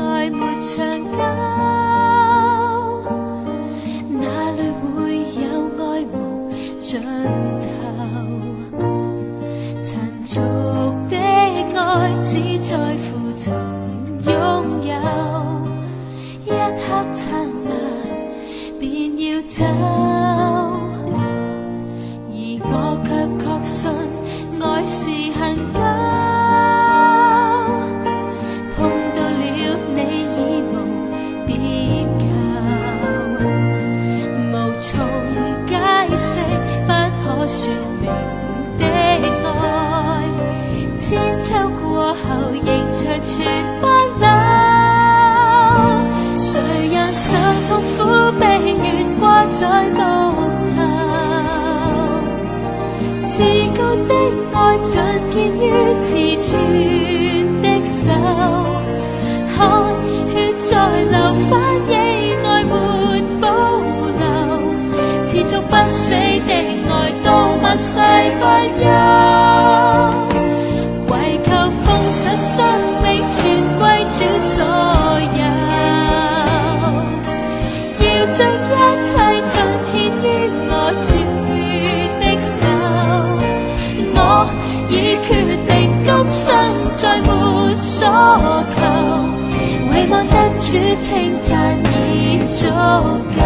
愛沒長久，哪裏會有愛無盡頭？殘俗的愛只在乎曾擁有，一刻燦爛便要走，而我卻確信愛是恆久，碰到了你已無別求，無從解釋不可說明的愛，千秋過後仍長存不朽。誰人受痛苦悲怨掛在木頭，至高的愛盡見於詞傳的手，看血在流，反映愛沒保留，持續不死的愛到萬世不休，為求奉上生命全歸主所有，要將一切盡獻於我主的手，我已決定今生再沒所求，唯望得主稱讚已足夠。